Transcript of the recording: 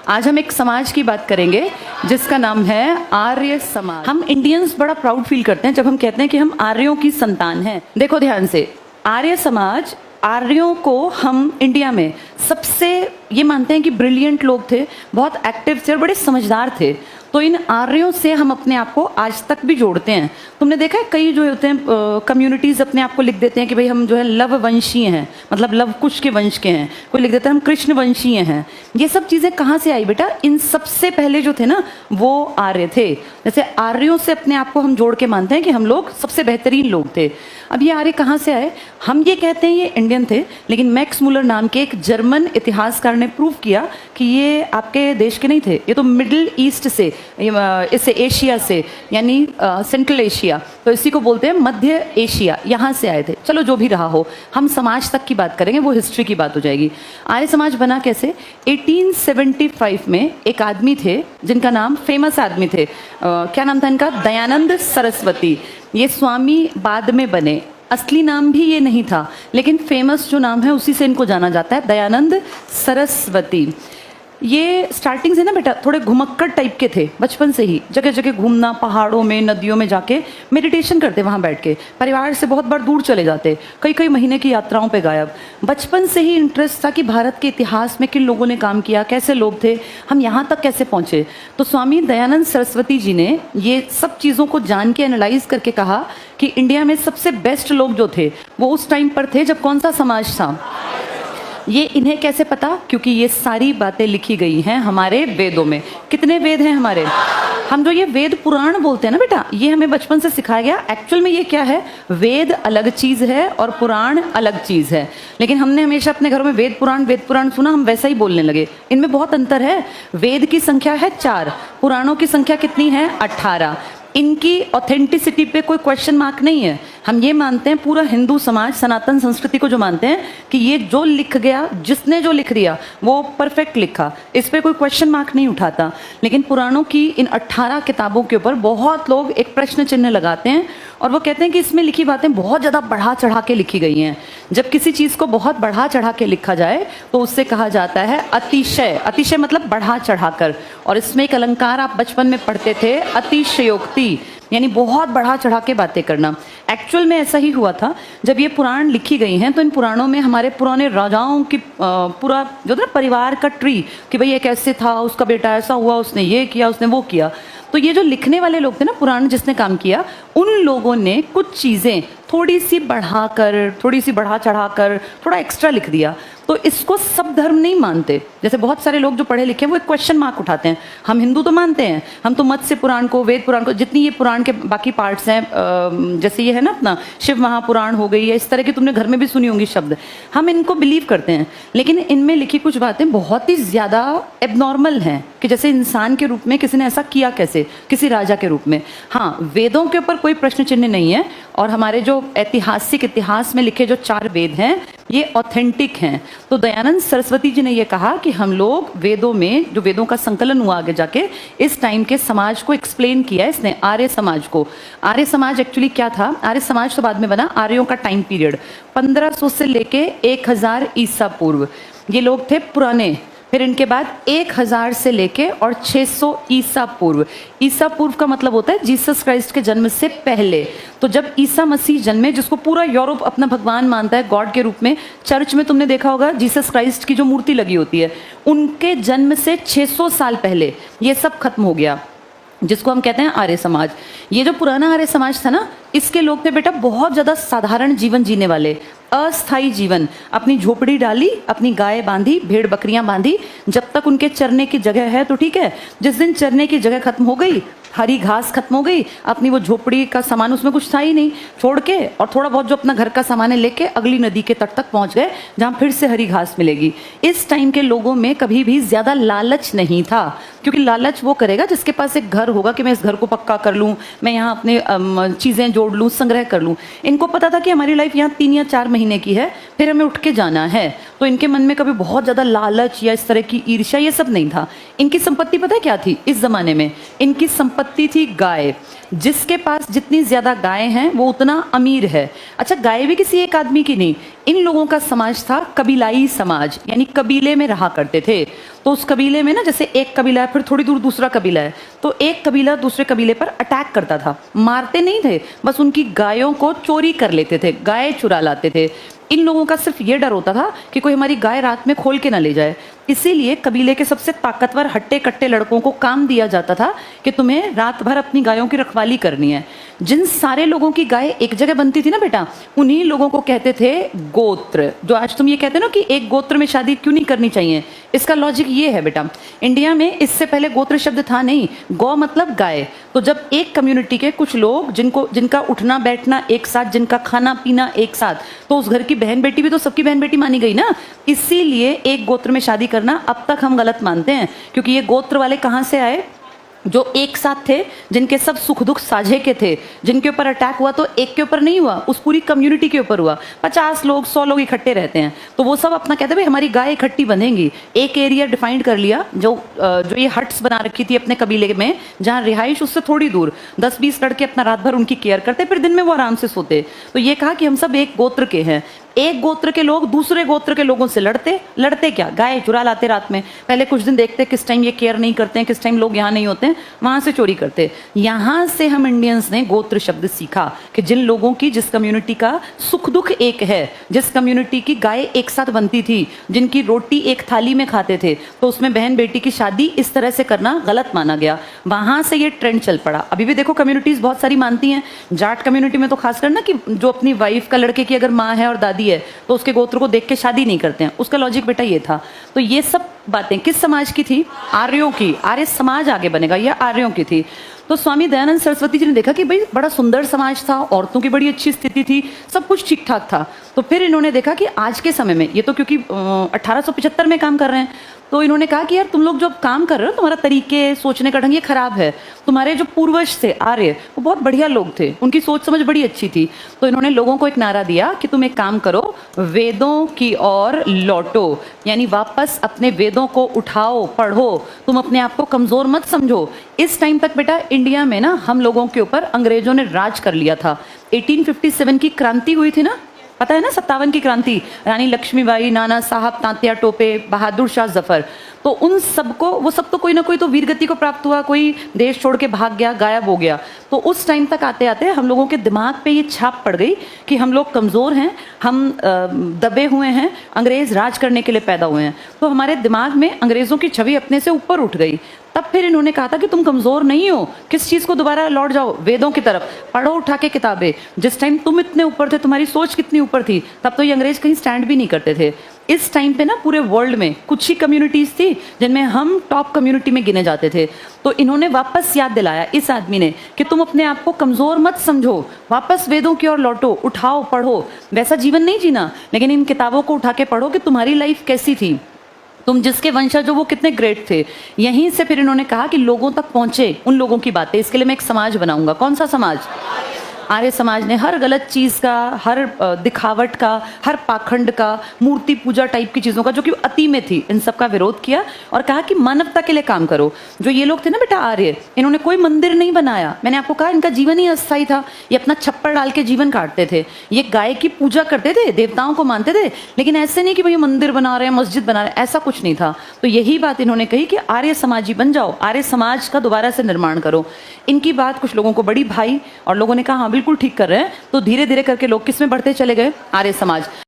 आज हम एक समाज की बात करेंगे जिसका नाम है आर्य समाज। हम इंडियंस बड़ा प्राउड फील करते हैं जब हम कहते हैं कि हम आर्यों की संतान हैं। देखो ध्यान से, आर्य समाज, आर्यों को हम इंडिया में सबसे ये मानते हैं कि ब्रिलियंट लोग थे, बहुत एक्टिव थे और बड़े समझदार थे। तो इन आर्यों से हम अपने आप को आज तक भी जोड़ते हैं। तुमने देखा है कई जो होते हैं कम्युनिटीज़ अपने आप को लिख देते हैं कि भाई हम जो है लव वंशीय हैं, मतलब लव कुश के वंश के हैं। कोई लिख देता है हम कृष्ण वंशीय हैं। ये सब चीज़ें कहाँ से आई बेटा? इन सबसे पहले जो थे ना वो आर्य थे। जैसे आर्यों से अपने आप को हम जोड़ के मानते हैं कि हम लोग सबसे बेहतरीन लोग थे। अब ये आर्य कहाँ से आए? हम ये कहते हैं ये इंडियन थे, लेकिन मैक्स मुलर नाम के एक जर्मन इतिहासकार ने प्रूव किया कि ये आपके देश के नहीं थे, ये तो मिडिल ईस्ट से, इससे एशिया से, यानी सेंट्रल एशिया, तो इसी को बोलते हैं मध्य एशिया, यहाँ से आए थे। चलो जो भी रहा हो, हम समाज तक की बात करेंगे, वो हिस्ट्री की बात हो जाएगी। आर्य समाज बना कैसे? 1875 में एक आदमी थे जिनका नाम, फेमस आदमी थे, क्या नाम था इनका? दयानंद सरस्वती। ये स्वामी बाद में बने, असली नाम भी ये नहीं था, लेकिन फेमस जो नाम है उसी से इनको जाना जाता है, दयानंद सरस्वती। ये स्टार्टिंग से ना बेटा थोड़े घुमक्कड़ टाइप के थे, बचपन से ही जगह जगह घूमना, पहाड़ों में, नदियों में जाके मेडिटेशन करते, वहाँ बैठ के परिवार से बहुत बार दूर चले जाते, कई कई महीने की यात्राओं पे गायब। बचपन से ही इंटरेस्ट था कि भारत के इतिहास में किन लोगों ने काम किया, कैसे लोग थे, हम यहाँ तक कैसे पहुँचे। तो स्वामी दयानंद सरस्वती जी ने ये सब चीज़ों को जान के एनालाइज करके कहा कि इंडिया में सबसे बेस्ट लोग जो थे वो उस टाइम पर थे जब कौन सा समाज था। ये इन्हें कैसे पता? क्योंकि ये सारी बातें लिखी गई हैं हमारे वेदों में। कितने वेद हैं हमारे? हम जो ये वेद पुराण बोलते हैं ना बेटा, ये हमें बचपन से सिखाया गया। एक्चुअल में ये क्या है? वेद अलग चीज़ है और पुराण अलग चीज़ है। लेकिन हमने हमेशा अपने घरों में वेद पुराण सुना, हम वैसा ही बोलने लगे। इनमें बहुत अंतर है। वेद की संख्या है 4, पुराणों की संख्या कितनी है? 18। इनकी ऑथेंटिसिटी पे कोई क्वेश्चन मार्क नहीं है। हम ये मानते हैं, पूरा हिंदू समाज सनातन संस्कृति को जो मानते हैं कि ये जो लिख गया, जिसने जो लिख दिया वो परफेक्ट लिखा, इस पे कोई क्वेश्चन मार्क नहीं उठाता। लेकिन पुराणों की इन 18 किताबों के ऊपर बहुत लोग एक प्रश्न चिन्ह लगाते हैं और वो कहते हैं कि इसमें लिखी बातें बहुत ज़्यादा बढ़ा चढ़ा के लिखी गई हैं। जब किसी चीज़ को बहुत बढ़ा चढ़ा के लिखा जाए तो उससे कहा जाता है अतिशय। अतिशय मतलब बढ़ा चढ़ा कर। और इसमें एक अलंकार आप बचपन में पढ़ते थे, अतिशयोक्ति, यानी बहुत बढ़ा चढ़ा के बातें करना। एक्चुअल में ऐसा ही हुआ था। जब ये पुराण लिखी गई हैं तो इन पुराणों में हमारे पुराने राजाओं की पूरा जो था परिवार का ट्री, कि भाई ये कैसे था, उसका बेटा ऐसा हुआ, उसने ये किया, उसने वो किया। तो ये जो लिखने वाले लोग थे ना, पुराण जिसने काम किया, उन लोगों ने कुछ चीज़ें थोड़ी सी बढ़ाकर, थोड़ी सी बढ़ा चढ़ाकर, थोड़ा एक्स्ट्रा लिख दिया। तो इसको सब धर्म नहीं मानते। जैसे बहुत सारे लोग जो पढ़े लिखे हैं वो एक क्वेश्चन मार्क उठाते हैं। हम हिंदू तो मानते हैं, हम तो मत्स्य पुराण को, वेद पुराण को, जितनी ये पुराण के बाकी पार्ट्स हैं, जैसे ये है ना अपना शिव महापुराण हो गई है, इस तरह की तुमने घर में भी सुनी होंगी शब्द, हम इनको बिलीव करते हैं। लेकिन इनमें लिखी कुछ बातें बहुत ही ज़्यादा एबनॉर्मल हैं, कि जैसे इंसान के रूप में किसी ने ऐसा किया कैसे, किसी राजा के रूप में। हाँ, वेदों के ऊपर कोई प्रश्न चिन्ह नहीं है। और हमारे जो ऐतिहासिक इतिहास में लिखे जो 4 वेद हैं ये ऑथेंटिक हैं। तो दयानंद सरस्वती जी ने ये कहा कि हम लोग वेदों में, जो वेदों का संकलन हुआ आगे जाके, इस टाइम के समाज को एक्सप्लेन किया इसने, आर्य समाज को। आर्य समाज एक्चुअली क्या था? आर्य समाज तो बाद में बना। आर्यों का टाइम पीरियड 1500 से लेके 1000 ईसा पूर्व, ये लोग थे पुराने। फिर इनके बाद 1000 से लेके और 600 ईसा पूर्व। ईसा पूर्व का मतलब होता है जीसस क्राइस्ट के जन्म से पहले। तो जब ईसा मसीह जन्मे, जिसको पूरा यूरोप अपना भगवान मानता है, गॉड के रूप में, चर्च में तुमने देखा होगा जीसस क्राइस्ट की जो मूर्ति लगी होती है, उनके जन्म से 600 साल पहले ये सब खत्म हो गया, जिसको हम कहते हैं आर्य समाज। ये जो पुराना आर्य समाज था ना, इसके लोग थे बेटा बहुत ज़्यादा साधारण जीवन जीने वाले, अस्थायी जीवन। अपनी झोपड़ी डाली, अपनी गाय बांधी, भेड़ बकरियां बांधी, जब तक उनके चरने की जगह है तो ठीक है। जिस दिन चरने की जगह खत्म हो गई, हरी घास खत्म हो गई, अपनी वो झोपड़ी का सामान उसमें कुछ था ही नहीं, छोड़ के और थोड़ा बहुत जो अपना घर का सामान है लेके अगली नदी के तट तक पहुंच गए, जहां फिर से हरी घास मिलेगी। इस टाइम के लोगों में कभी भी ज़्यादा लालच नहीं था, क्योंकि लालच वो करेगा जिसके पास एक घर होगा कि मैं इस घर को पक्का कर लूँ, मैं यहाँ अपने चीज़ें जोड़ लूँ, संग्रह कर लूँ। इनको पता था कि हमारी लाइफ यहाँ 3 या 4 महीने की है, फिर हमें उठ के जाना है। तो इनके मन में कभी बहुत ज़्यादा लालच या इस तरह की ईर्ष्या ये सब नहीं था। इनकी संपत्ति पता है क्या थी इस ज़माने में? इनकी संपत्ति संपत्ति थी गाय। जिसके पास जितनी ज्यादा गाय हैं वो उतना अमीर है। अच्छा, गाय भी किसी एक आदमी की नहीं, इन लोगों का समाज था कबीलाई समाज, यानी कबीले में रहा करते थे। तो उस कबीले में ना, जैसे एक कबीला है, फिर थोड़ी दूर दूसरा कबीला है, तो एक कबीला दूसरे कबीले पर अटैक करता था। मारते नहीं थे, बस उनकी गायों को चोरी कर लेते थे, गाय चुरा लाते थे। इन लोगों का सिर्फ ये डर होता था कि कोई हमारी गाय रात में खोल के ना ले जाए। इसीलिए कबीले के सबसे ताकतवर हट्टे कट्टे लड़कों को काम दिया जाता था कि तुम्हें रात भर अपनी गायों की रखवाली करनी है। जिन सारे लोगों की गाय एक जगह बनती थी ना बेटा, उन्हीं लोगों को कहते थे गोत्र। जो आज तुम ये कहते हो ना कि एक गोत्र में शादी क्यों नहीं करनी चाहिए, इसका लॉजिक ये है बेटा, इंडिया में इससे पहले गोत्र शब्द था नहीं, गौ मतलब गाय। तो जब एक कम्युनिटी के कुछ लोग जिनका उठना बैठना एक साथ, जिनका खाना पीना एक साथ, तो उस घर की बहन बेटी भी तो सबकी बहन बेटी मानी गई ना। इसीलिए एक गोत्र में शादी करना अब तक हम गलत मानते हैं, क्योंकि ये गोत्र वाले कहाँ से आए? जो एक साथ थे, जिनके सब सुख दुख साझे के थे, जिनके ऊपर अटैक हुआ तो एक के ऊपर नहीं हुआ, उस पूरी कम्युनिटी के ऊपर हुआ। 50 लोग 100 लोग इकट्ठे रहते हैं, तो वो सब अपना कहते हैं भाई हमारी गाय इकट्ठी बंधेंगी। एक एरिया डिफाइंड कर लिया, जो ये हट्स बना रखी थी अपने कबीले में, जहाँ रिहाइश उससे थोड़ी दूर 10-20 लड़के अपना रात भर उनकी केयर करते, फिर दिन में वो आराम से सोते। तो ये कहा कि हम सब एक गोत्र के हैं। एक गोत्र के लोग दूसरे गोत्र के लोगों से लड़ते क्या, गाय चुरा लाते रात में। पहले कुछ दिन देखते किस टाइम ये केयर नहीं करते हैं, किस टाइम लोग यहाँ नहीं होते हैं, वहां से चोरी करते। यहाँ से हम इंडियंस ने गोत्र शब्द सीखा कि जिन लोगों की, जिस कम्युनिटी का सुख दुख एक है, जिस कम्युनिटी की गाय एक साथ बनती थी, जिनकी रोटी एक थाली में खाते थे, तो उसमें बहन बेटी की शादी इस तरह से करना गलत माना गया। वहां से ये ट्रेंड चल पड़ा। अभी भी देखो कम्युनिटीज बहुत सारी मानती हैं, जाट कम्युनिटी में तो खासकर ना, कि जो अपनी वाइफ का, लड़के की अगर माँ है और दादी है तो उसके गोत्र को देख के शादी नहीं करते हैं। उसका लॉजिक बेटा ये था। तो ये सब बातें किस समाज की थी? आर्यों की। आर्य समाज आगे बनेगा, यह आर्यों की थी। तो स्वामी दयानंद सरस्वती जी ने देखा कि भाई बड़ा सुंदर समाज था, औरतों की बड़ी अच्छी स्थिति थी, सब कुछ ठीक ठाक था। तो फिर इन्होंने देखा कि आज के समय में, ये तो क्योंकि 1875 में काम कर रहे हैं, तो इन्होंने कहा कि यार तुम लोग जो काम कर रहे हो, तुम्हारा तरीके, सोचने का ढंग ये खराब है। तुम्हारे जो पूर्वज थे आर्य, वो बहुत बढ़िया लोग थे, उनकी सोच समझ बड़ी अच्छी थी। तो इन्होंने लोगों को एक नारा दिया कि तुम एक काम करो, वेदों की ओर लौटो, यानी वापस अपने वेदों को उठाओ, पढ़ो, तुम अपने आप को कमजोर मत समझो। इस टाइम तक बेटा इंडिया में ना हम लोगों के ऊपर अंग्रेजों ने राज कर लिया था। 1857 की क्रांति हुई थी ना, पता है ना, 57 की क्रांति, रानी लक्ष्मीबाई, नाना साहब, तांत्या टोपे, बहादुर शाह जफर। तो उन सबको, वो सब तो कोई ना कोई तो वीरगति को प्राप्त हुआ, कोई देश छोड़ के भाग गया, गायब हो गया। तो उस टाइम तक आते आते हम लोगों के दिमाग पे ये छाप पड़ गई कि हम लोग कमज़ोर हैं, हम दबे हुए हैं, अंग्रेज राज करने के लिए पैदा हुए हैं। तो हमारे दिमाग में अंग्रेज़ों की छवि अपने से ऊपर उठ गई। तब फिर इन्होंने कहा था कि तुम कमज़ोर नहीं हो, किस चीज़ को दोबारा लौट जाओ, वेदों की तरफ, पढ़ो उठा के किताबें। जिस टाइम तुम इतने ऊपर थे, तुम्हारी सोच कितनी ऊपर थी, तब तो ये अंग्रेज कहीं स्टैंड भी नहीं करते थे। इस टाइम पे ना पूरे वर्ल्ड में कुछ ही कम्युनिटीज़ थी जिनमें हम टॉप कम्युनिटी में गिने जाते थे। तो इन्होंने वापस याद दिलाया, इस आदमी ने, कि तुम अपने आप को कमज़ोर मत समझो, वापस वेदों की ओर लौटो, उठाओ, पढ़ो। वैसा जीवन नहीं जीना, लेकिन इन किताबों को उठा के पढ़ो कि तुम्हारी लाइफ कैसी थी, तुम जिसके वंशज हो वो कितने ग्रेट थे। यहीं से फिर इन्होंने कहा कि लोगों तक पहुंचे उन लोगों की बातें। इसके लिए मैं एक समाज बनाऊंगा। कौन सा समाज? आर्य समाज ने हर गलत चीज़ का, हर दिखावट का, हर पाखंड का, मूर्ति पूजा टाइप की चीज़ों का, जो कि अति में थी, इन सब का विरोध किया और कहा कि मानवता के लिए काम करो। जो ये लोग थे ना बेटा आर्य, इन्होंने कोई मंदिर नहीं बनाया। मैंने आपको कहा इनका जीवन ही अस्थायी था, ये अपना छप्पर डाल के जीवन काटते थे। ये गाय की पूजा करते थे, देवताओं को मानते थे, लेकिन ऐसे नहीं कि भाई मंदिर बना रहे हैं, मस्जिद बना रहे हैं, ऐसा कुछ नहीं था। तो यही बात इन्होंने कही कि आर्य समाजी बन जाओ, आर्य समाज का दोबारा से निर्माण करो। इनकी बात कुछ लोगों को बड़ी भाई और लोगों ने कहा हाँ बिल्कुल ठीक कर रहे हैं। तो धीरे धीरे करके लोग किस में बढ़ते चले गए? आर्य समाज।